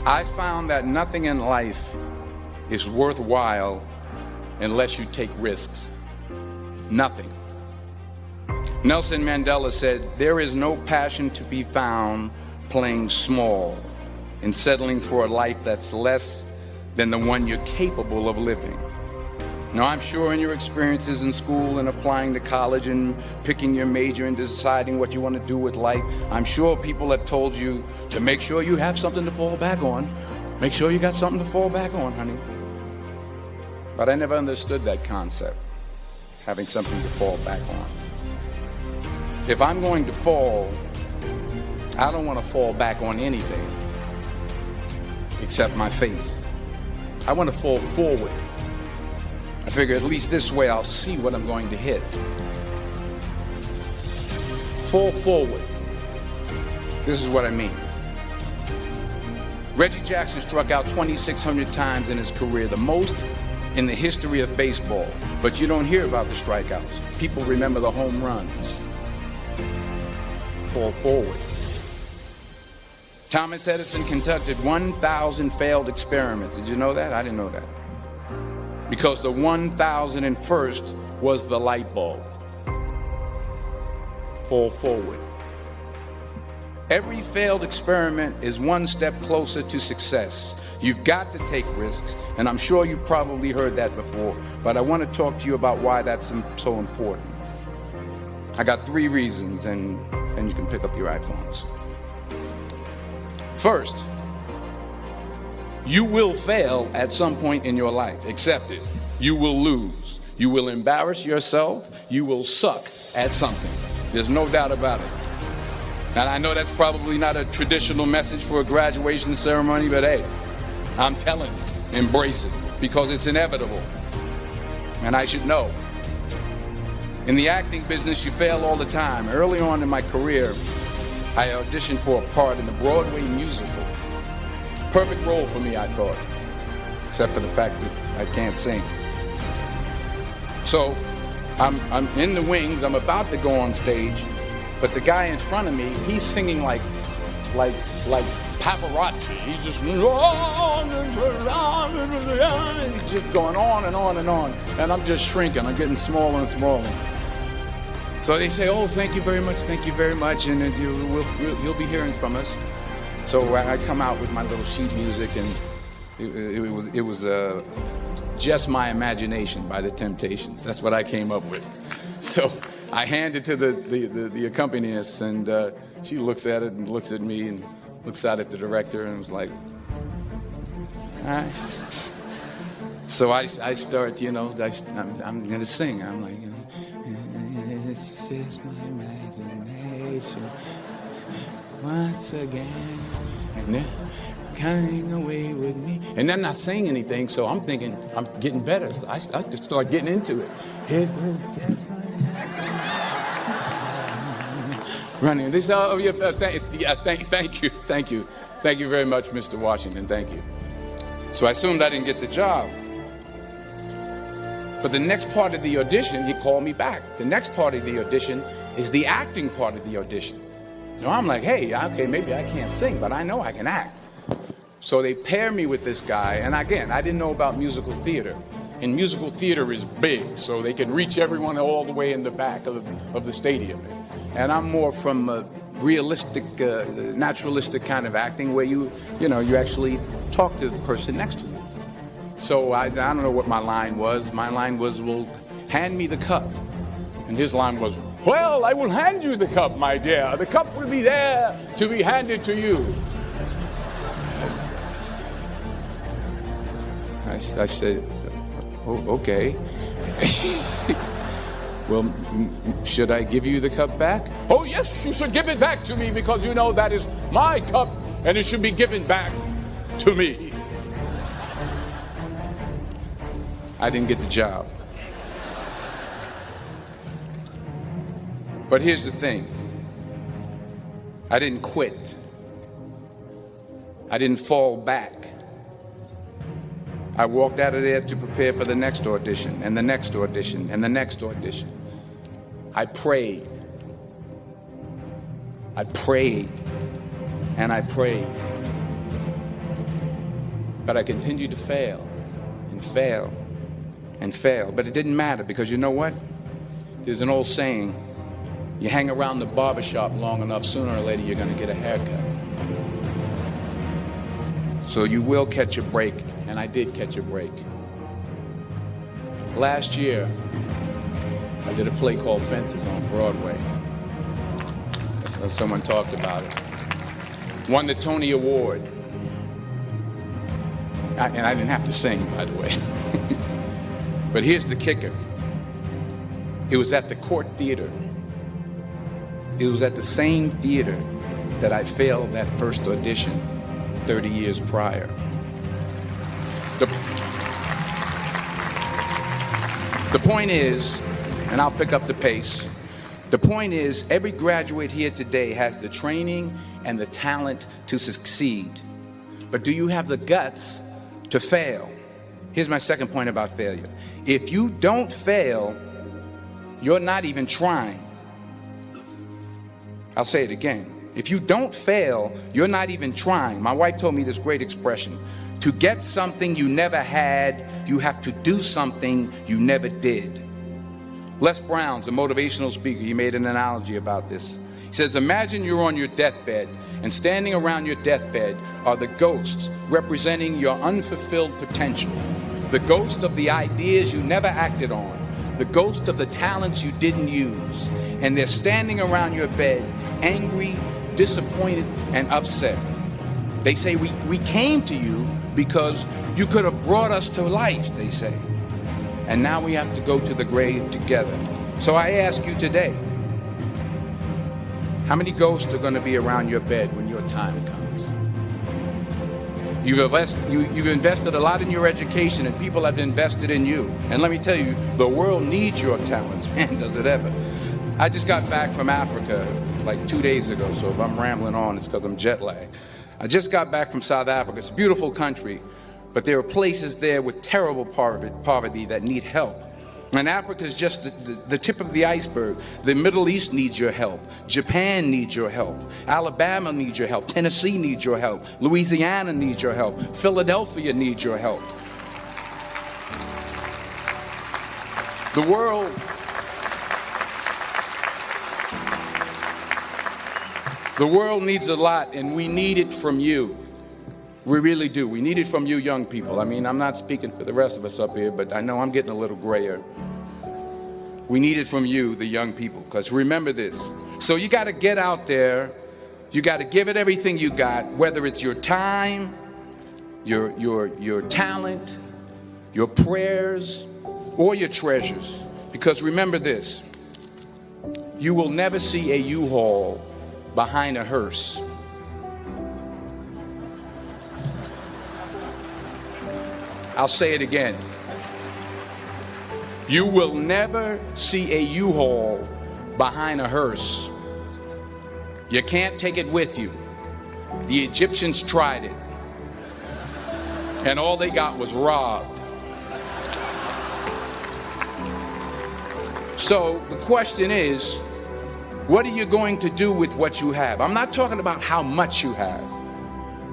I found that nothing in life is worthwhile unless you take risks. Nothing. Nelson Mandela said, "There is no passion to be found playing small and settling for a life that's less than the one you're capable of living." Now, I'm sure in your experiences in school and applying to college and picking your major and deciding what you want to do with life, I'm sure people have told you to make sure you have something to fall back on. Make sure you got something to fall back on, honey. But I never understood that concept, having something to fall back on. If I'm going to fall, I don't want to fall back on anything except my faith. I want to fall forward. I figure at least this way I'll see what I'm going to hit. Fall forward. This is what I mean. Reggie Jackson struck out 2,600 times in his career, the most in the history of baseball. But you don't hear about the strikeouts. People remember the home runs. Fall forward. Thomas Edison conducted 1,000 failed experiments. Did you know that? I didn't know that. Because the 1,001st was the light bulb. Fall forward. Every failed experiment is one step closer to success. You've got to take risks, and I'm sure you've probably heard that before, but I want to talk to you about why that's so important. I got 3 reasons, and you can pick up your iPhones. First, you will fail at some point in your life. Accept it. You will lose. You will embarrass yourself. You will suck at something. There's no doubt about it. And I know that's probably not a traditional message for a graduation ceremony, but hey, I'm telling you, embrace it, because it's inevitable. And I should know. In the acting business, you fail all the time. Early on in my career, I auditioned for a part in the Broadway musical. Perfect role for me, I thought, except for the fact that I can't sing. So I'm in the wings. I'm about to go on stage, but the guy in front of me, he's singing like Pavarotti. He's just going on and on and on, and I'm just shrinking. I'm getting smaller and smaller. So they say, "Oh, thank you very much, and you'll be hearing from us." So I come out with my little sheet music, and it was Just My Imagination by the Temptations. That's what I came up with. So I hand it to the accompanist, and she looks at it and looks at me and looks out at the director and was like, "All right." So I start, I'm going to sing. I'm like, it's just my imagination once again, and they're coming away with me. And I'm not saying anything, so I'm thinking I'm getting better. So I just start getting into it. It was just my imagination. Running. This, thank you very much, Mr. Washington. Thank you. So I assumed I didn't get the job. But the next part of the audition, he called me back. The next part of the audition is the acting part of the audition. So I'm like, hey, okay, maybe I can't sing, but I know I can act. So they pair me with this guy, and again, I didn't know about musical theater. And musical theater is big, so they can reach everyone all the way in the back of the stadium. And I'm more from a realistic, naturalistic kind of acting where you actually talk to the person next to you. So I don't know what my line was. My line was, "Well, hand me the cup." And his line was, "Well, I will hand you the cup, my dear. The cup will be there to be handed to you." I said, "Oh, okay." "Well, should I give you the cup back?" "Oh, yes, you should give it back to me, because you know that is my cup and it should be given back to me." I didn't get the job. But here's the thing. I didn't quit. I didn't fall back. I walked out of there to prepare for the next audition, and the next audition, and the next audition. I prayed. I prayed. And I prayed. But I continued to fail and fail and fail. But it didn't matter, because you know what? There's an old saying, you hang around the barbershop long enough, sooner or later you're going to get a haircut. So you will catch a break, and I did catch a break. Last year, I did a play called Fences on Broadway. So someone talked about it. Won the Tony Award. And I didn't have to sing, by the way. But here's the kicker. It was at the Court Theater. It was at the same theater that I failed that first audition 30 years prior. The point is, and I'll pick up the pace, the point is, every graduate here today has the training and the talent to succeed. But do you have the guts to fail? Here's my second point about failure. If you don't fail, you're not even trying. I'll say it again. If you don't fail, you're not even trying. My wife told me this great expression. To get something you never had, you have to do something you never did. Les Brown's a motivational speaker. He made an analogy about this. He says, imagine you're on your deathbed, and standing around your deathbed are the ghosts representing your unfulfilled potential. The ghost of the ideas you never acted on. The ghost of the talents you didn't use. And they're standing around your bed, angry, disappointed, and upset. They say, we came to you because you could have brought us to life, they say. And now we have to go to the grave together. So I ask you today, how many ghosts are going to be around your bed when your time comes? You've invested a lot in your education, and people have invested in you. And let me tell you, the world needs your talents. Man, does it ever. I just got back from Africa like 2 days ago, so if I'm rambling on, it's because I'm jet lagged. I just got back from South Africa. It's a beautiful country, but there are places there with terrible poverty that need help. And Africa is just the tip of the iceberg. The Middle East needs your help. Japan needs your help. Alabama needs your help. Tennessee needs your help. Louisiana needs your help. Philadelphia needs your help. The world needs a lot, and we need it from you. We really do. We need it from you young people. I mean, I'm not speaking for the rest of us up here, but I know I'm getting a little grayer. We need it from you, the young people, because remember this. So you got to get out there. You got to give it everything you got, whether it's your time, your talent, your prayers, or your treasures. Because remember this. You will never see a U-Haul behind a hearse. I'll say it again. You will never see a U-Haul behind a hearse. You can't take it with you. The Egyptians tried it, and all they got was robbed. So the question is, what are you going to do with what you have? I'm not talking about how much you have.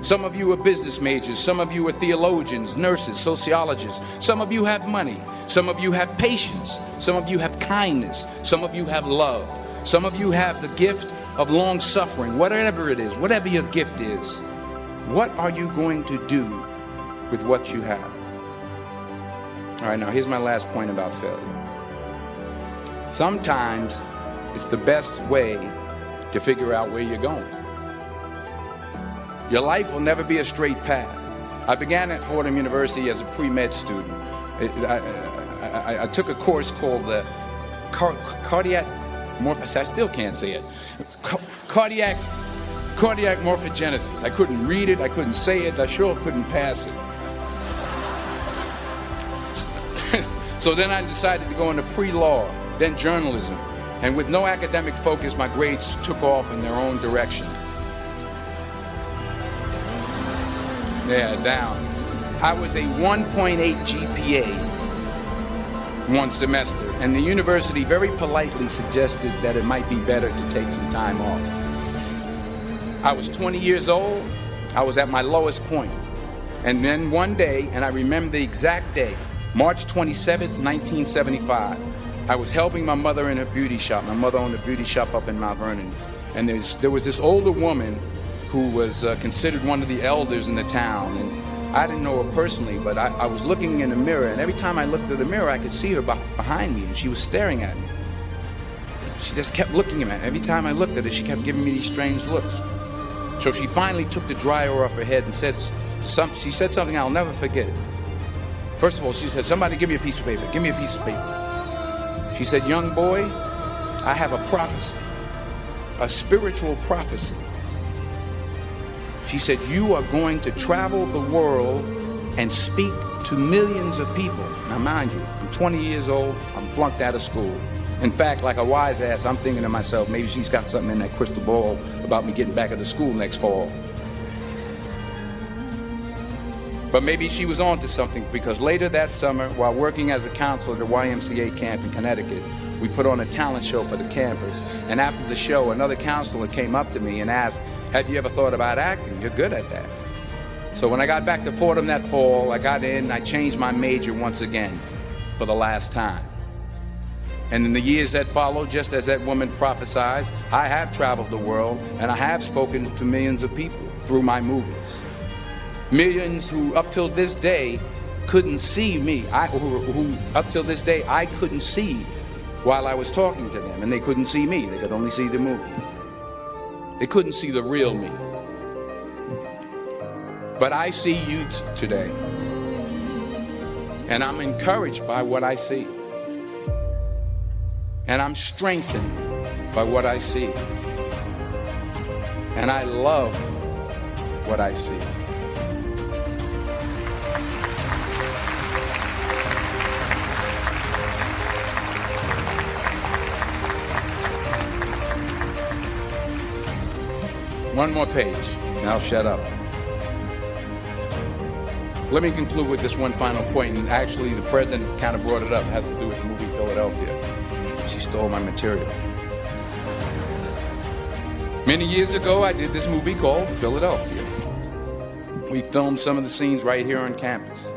Some of you are business majors. Some of you are theologians, nurses, sociologists. Some of you have money. Some of you have patience. Some of you have kindness. Some of you have love. Some of you have the gift of long suffering. Whatever it is, whatever your gift is, what are you going to do with what you have? All right, now here's my last point about failure. Sometimes it's the best way to figure out where you're going. Your life will never be a straight path. I began at Fordham University as a pre-med student. I took a course called the cardiac morphogenesis. I still can't say it. Cardiac morphogenesis. I couldn't read it. I couldn't say it. I sure couldn't pass it. So then I decided to go into pre-law, then journalism. And with no academic focus, my grades took off in their own direction. Yeah, down. I was a 1.8 GPA one semester, and the university very politely suggested that it might be better to take some time off. I was 20 years old. I was at my lowest point. And then one day, and I remember the exact day, March 27th, 1975, I was helping my mother in her beauty shop. My mother owned a beauty shop up in Mount Vernon. And there was this older woman who was considered one of the elders in the town. And I didn't know her personally, but I was looking in the mirror, and every time I looked at the mirror, I could see her behind me, and she was staring at me. She just kept looking at me. Every time I looked at her, she kept giving me these strange looks. So she finally took the dryer off her head and she said something I'll never forget. First of all, she said, "Somebody give me a piece of paper. Give me a piece of paper." She said, "Young boy, I have a prophecy, a spiritual prophecy." She said, "You are going to travel the world and speak to millions of people." Now, mind you, I'm 20 years old. I'm flunked out of school. In fact, like a wise ass, I'm thinking to myself, maybe she's got something in that crystal ball about me getting back into school next fall. But maybe she was on to something, because later that summer, while working as a counselor at the YMCA camp in Connecticut, we put on a talent show for the campers. And after the show, another counselor came up to me and asked, "Have you ever thought about acting? You're good at that." So when I got back to Fordham that fall, I got in and I changed my major once again for the last time. And in the years that followed, just as that woman prophesied, I have traveled the world and I have spoken to millions of people through my movies. Millions who up till this day couldn't see me, who up till this day I couldn't see while I was talking to them, and they couldn't see me. They could only see the movie. They couldn't see the real me. But I see you today, and I'm encouraged by what I see. And I'm strengthened by what I see. And I love what I see. One more page, and I'll shut up. Let me conclude with this one final point, and actually the president kind of brought it up. It has to do with the movie Philadelphia. She stole my material. Many years ago, I did this movie called Philadelphia. We filmed some of the scenes right here on campus.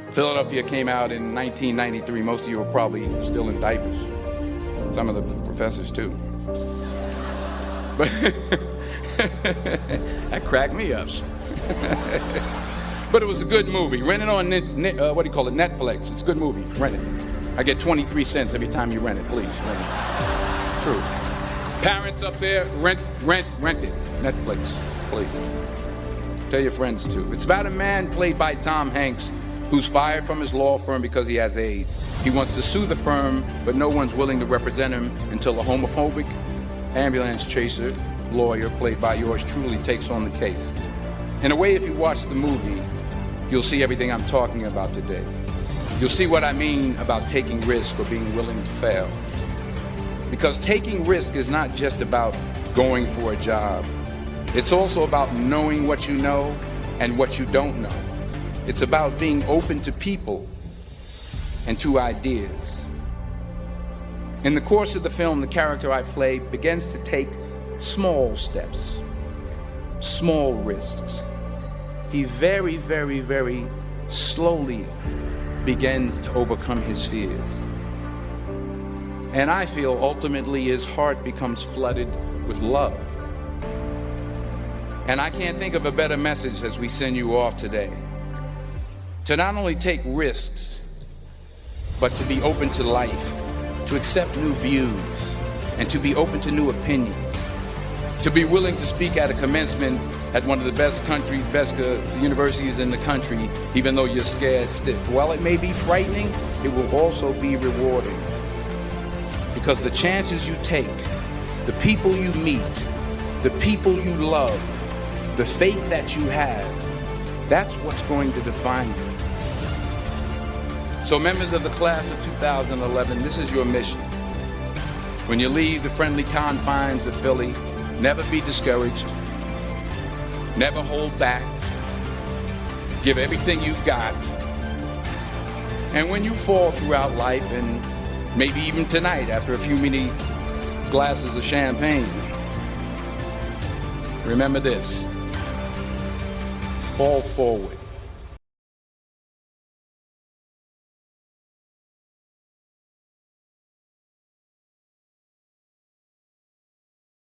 Philadelphia came out in 1993. Most of you are probably still in diapers. Some of the professors too. But that cracked me up. But it was a good movie. Rent it on Netflix. It's a good movie. Rent it. I get 23 cents every time you rent it. Please, rent it. True. Parents up there, rent it. Netflix, please. Tell your friends too. It's about a man played by Tom Hanks who's fired from his law firm because he has AIDS. He wants to sue the firm, but no one's willing to represent him until a homophobic ambulance chaser lawyer played by yours truly takes on the case. In a way, if you watch the movie, you'll see everything I'm talking about today. You'll see what I mean about taking risk or being willing to fail. Because taking risk is not just about going for a job. It's also about knowing what you know and what you don't know. It's about being open to people and to ideas. In the course of the film, the character I play begins to take small steps, small risks. He very, very, very slowly begins to overcome his fears. And I feel ultimately his heart becomes flooded with love. And I can't think of a better message as we send you off today. To not only take risks, but to be open to life, to accept new views, and to be open to new opinions. To be willing to speak at a commencement at one of the best universities in the country, even though you're scared stiff. While it may be frightening, it will also be rewarding. Because the chances you take, the people you meet, the people you love, the faith that you have, that's what's going to define you. So members of the class of 2011, this is your mission. When you leave the friendly confines of Philly, never be discouraged. Never hold back. Give everything you've got. And when you fall throughout life, and maybe even tonight after a few many glasses of champagne, remember this: fall forward.